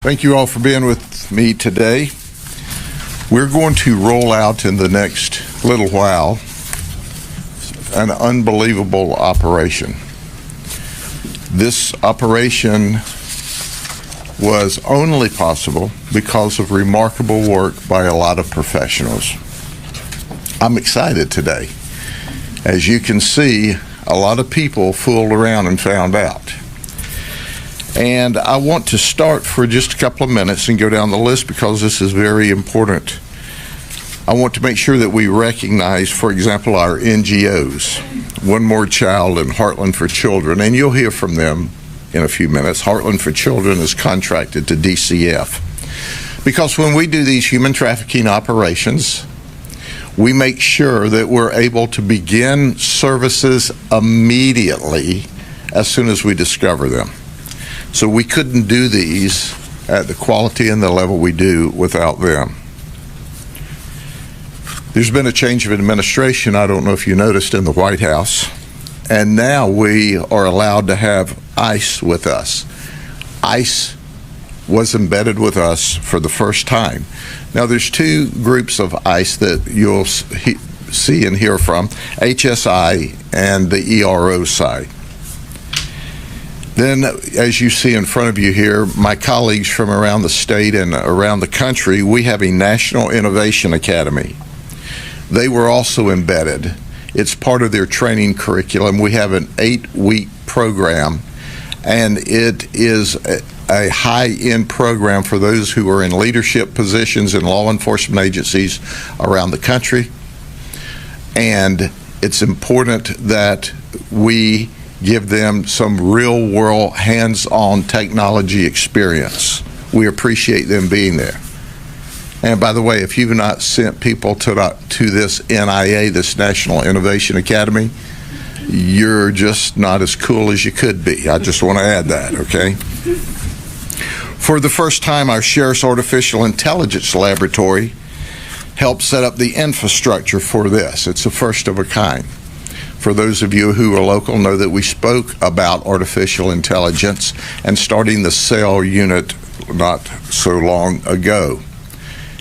Thank you all for being with me today. We're going to roll out in the next little while an unbelievable operation. This operation was only possible because of remarkable work by a lot of professionals. I'm excited today. As you can see, a lot of people fooled around and found out. And I want to start for just a couple of minutes and go down the list because this is very important. I want to make sure that we recognize, for example, our NGOs, One More Child and Heartland for Children, and you'll hear from them in a few minutes. Heartland for Children is contracted to DCF because when we do these human trafficking operations, we make sure that we're able to begin services immediately as soon as we discover them. So we couldn't do these at the quality and the level we do without them. There's been a change of administration, I don't know if you noticed, in the White House, and now we are allowed to have ICE with us. ICE was embedded with us for the first time. Now there's two groups of ICE that you'll see and hear from, HSI and the ERO side. Then, as you see in front of you here, my colleagues from around the state and around the country, we have a National Innovation Academy. They were also embedded. It's part of their training curriculum. We have an 8-week program, and it is a high-end program for those who are in leadership positions in law enforcement agencies around the country. And it's important that we give them some real-world, hands-on technology experience. We appreciate them being there. And by the way, if you've not sent people to this NIA, this National Innovation Academy, you're just not as cool as you could be. I just want to add that, okay? For the first time, our Sheriff's Artificial Intelligence Laboratory helped set up the infrastructure for this. It's the first of a kind. For those of you who are local, know that we spoke about artificial intelligence and starting the cell unit not so long ago.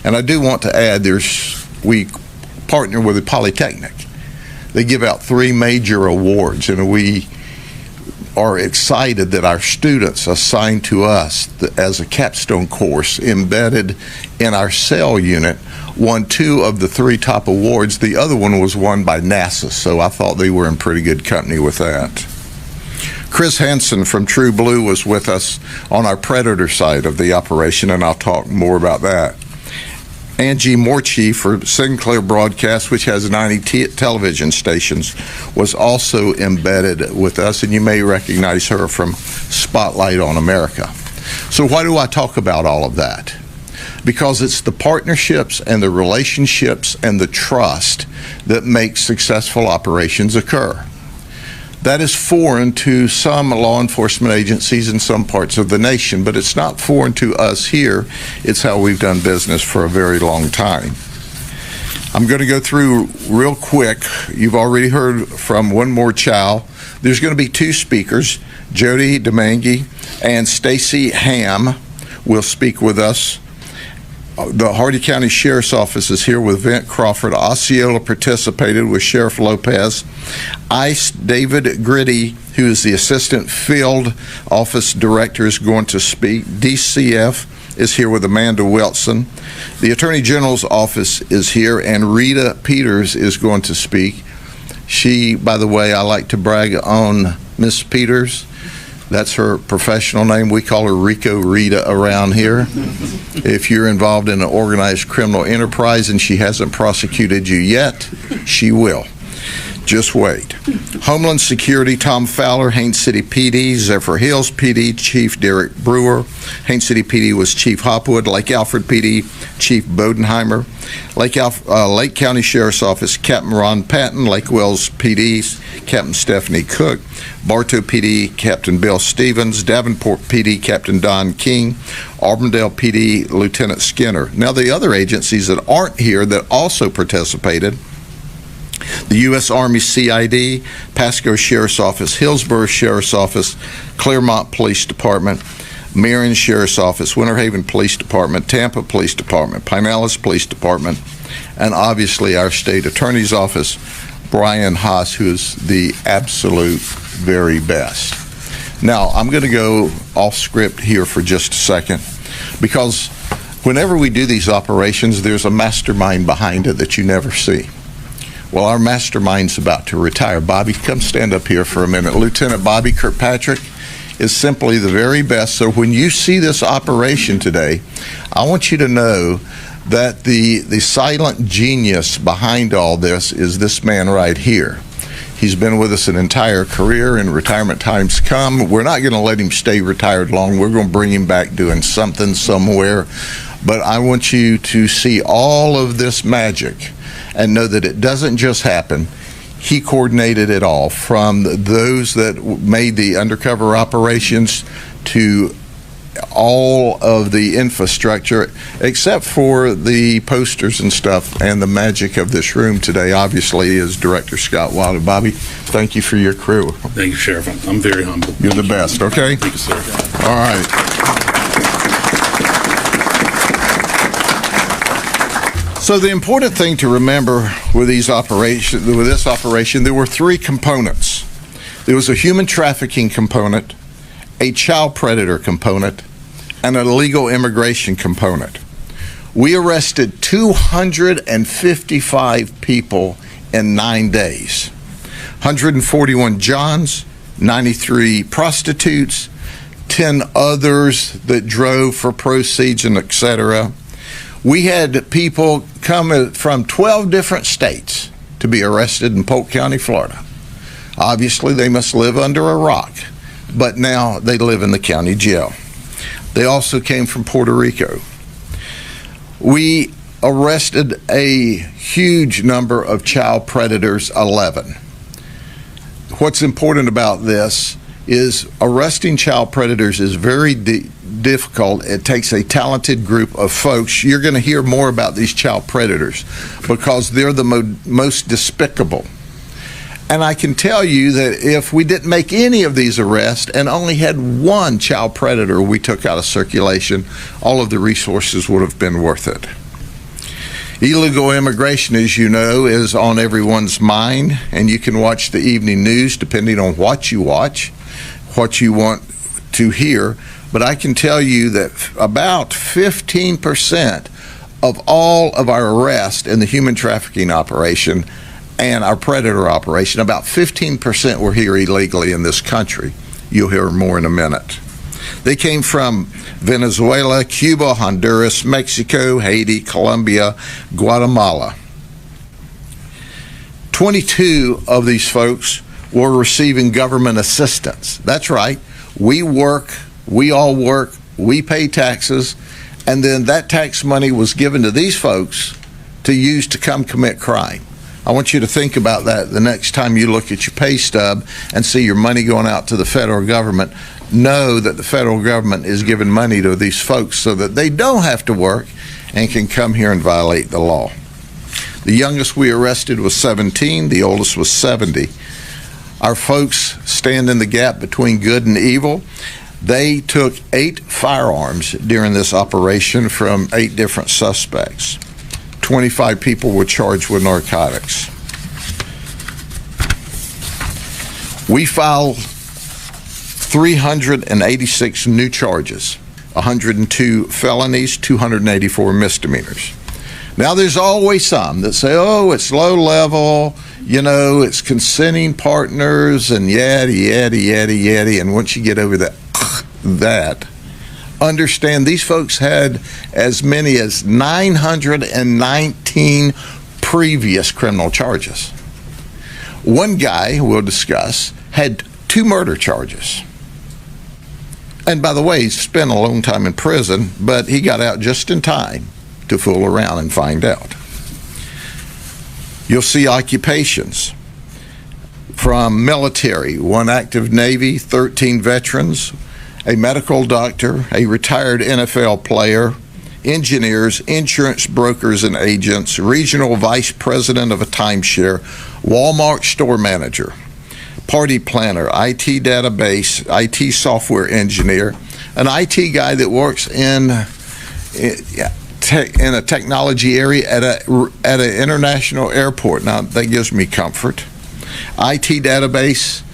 And I do want to add, we partner with the Polytechnic. They give out 3 major awards, and we are excited that our students assigned to us as a capstone course embedded in our cell unit won 2 of the 3 top awards. The other one was won by NASA, so I thought they were in pretty good company with that. Chris Hansen from True Blue was with us on our Predator side of the operation, and I'll talk more about that. Angie Morchi for Sinclair Broadcast, which has 90 television stations, was also embedded with us, and you may recognize her from Spotlight on America. So why do I talk about all of that? Because it's the partnerships and the relationships and the trust that make successful operations occur. That is foreign to some law enforcement agencies in some parts of the nation, but it's not foreign to us here. It's how we've done business for a very long time. I'm going to go through real quick. You've already heard from One More Child. There's going to be 2 speakers, Jody DeMangi and Stacy Ham will speak with us. The Hardy County Sheriff's Office is here with Vint Crawford. Osceola participated with Sheriff Lopez. ICE, David Grady, who is the Assistant Field Office Director, is going to speak. DCF is here with Amanda Wilson. The Attorney General's Office is here, and Rita Peters is going to speak. She, by the way, I like to brag on Miss Peters. That's her professional name. We call her Rico Rita around here. If you're involved in an organized criminal enterprise and she hasn't prosecuted you yet, she will. Just wait. Homeland Security, Tom Fowler, Haines City PD, Zephyr Hills PD, Chief Derek Brewer. Haines City PD was Chief Hopwood. Lake Alfred PD, Chief Bodenheimer. Lake County Sheriff's Office, Captain Ron Patton. Lake Wells PD, Captain Stephanie Cook. Bartow PD, Captain Bill Stevens. Davenport PD, Captain Don King. Auburndale PD, Lieutenant Skinner. Now the other agencies that aren't here that also participated: the U.S. Army CID, Pasco Sheriff's Office, Hillsborough Sheriff's Office, Claremont Police Department, Marion Sheriff's Office, Winter Haven Police Department, Tampa Police Department, Pinellas Police Department, and obviously our state attorney's office, Brian Haas, who is the absolute very best. Now, I'm going to go off script here for just a second, because whenever we do these operations, there's a mastermind behind it that you never see. Well, our mastermind's about to retire. Bobby, come stand up here for a minute. Lieutenant Bobby Kirkpatrick is simply the very best. So when you see this operation today, I want you to know that the silent genius behind all this is this man right here. He's been with us an entire career, and retirement time's come. We're not going to let him stay retired long. We're going to bring him back doing something somewhere. But I want you to see all of this magic and know that it doesn't just happen. He coordinated it all, from those that made the undercover operations to all of the infrastructure, except for the posters and stuff. And the magic of this room today, obviously, is Director Scott Wilder. Bobby, thank you for your crew. Thank you, Sheriff. I'm very humble. You're the best, okay? Thank you, sir. All right. So the important thing to remember with this operation, there were three components. There was a human trafficking component, a child predator component, and an illegal immigration component. We arrested 255 people in 9 days. 141 Johns, 93 prostitutes, 10 others that drove for proceeds and etc. We had people come from 12 different states to be arrested in Polk County, Florida. Obviously, they must live under a rock, but now they live in the county jail. They also came from Puerto Rico. We arrested a huge number of child predators, 11. What's important about this is arresting child predators is very difficult. It takes a talented group of folks. You're going to hear more about these child predators because they're the most despicable. And I can tell you that if we didn't make any of these arrests and only had one child predator we took out of circulation, all of the resources would have been worth it. Illegal immigration, as you know, is on everyone's mind, and you can watch the evening news depending on what you watch, what you want to hear. But I can tell you that about 15% of all of our arrests in the human trafficking operation and our predator operation, about 15% were here illegally in this country. You'll hear more in a minute. They came from Venezuela, Cuba, Honduras, Mexico, Haiti, Colombia, Guatemala. 22 of these folks were receiving government assistance. That's right. We work, we all work, we pay taxes, and then that tax money was given to these folks to use to come commit crime. I want you to think about that the next time you look at your pay stub and see your money going out to the federal government. Know that the federal government is giving money to these folks so that they don't have to work and can come here and violate the law. The youngest we arrested was 17, the oldest was 70. Our folks stand in the gap between good and evil. They took 8 firearms during this operation from 8 different suspects. 25 people were charged with narcotics. We filed 386 new charges, 102 felonies, 284 misdemeanors. Now, there's always some that say, oh, it's low level, you know, it's consenting partners and yaddy. And once you get over that, understand these folks had as many as 919 previous criminal charges. One guy we'll discuss had 2 murder charges. And by the way, he spent a long time in prison, but he got out just in time to fool around and find out. You'll see occupations from military, 1 active Navy, 13 veterans, a medical doctor, a retired NFL player, engineers, insurance brokers and agents, regional vice president of a timeshare, Walmart store manager, party planner, IT database, IT software engineer, an IT guy that works in a technology area at an international airport. Now, that gives me comfort. IT database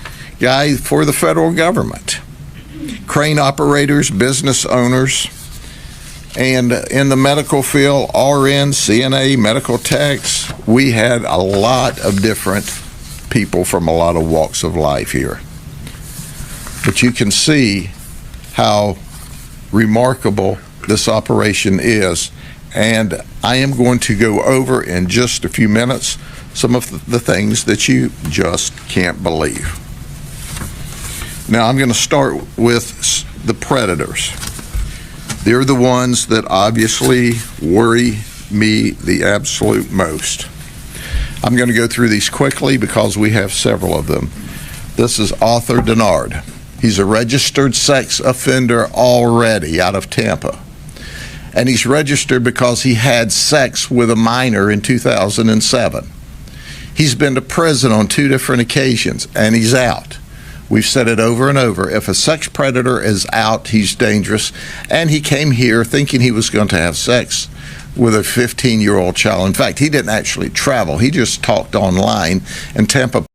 guy for the federal government. Crane operators, business owners, and in the medical field, RN, CNA, medical techs. We had a lot of different people from a lot of walks of life here. But you can see how remarkable this operation is, and I am going to go over in just a few minutes some of the things that you just can't believe. Now, I'm going to start with the predators. They're the ones that obviously worry me the absolute most. I'm going to go through these quickly because we have several of them. This is Arthur Denard. He's a registered sex offender already out of Tampa. And he's registered because he had sex with a minor in 2007. He's been to prison on 2 different occasions, and he's out. We've said it over and over. If a sex predator is out, he's dangerous. And he came here thinking he was going to have sex with a 15-year-old child. In fact, he didn't actually travel. He just talked online, and Tampa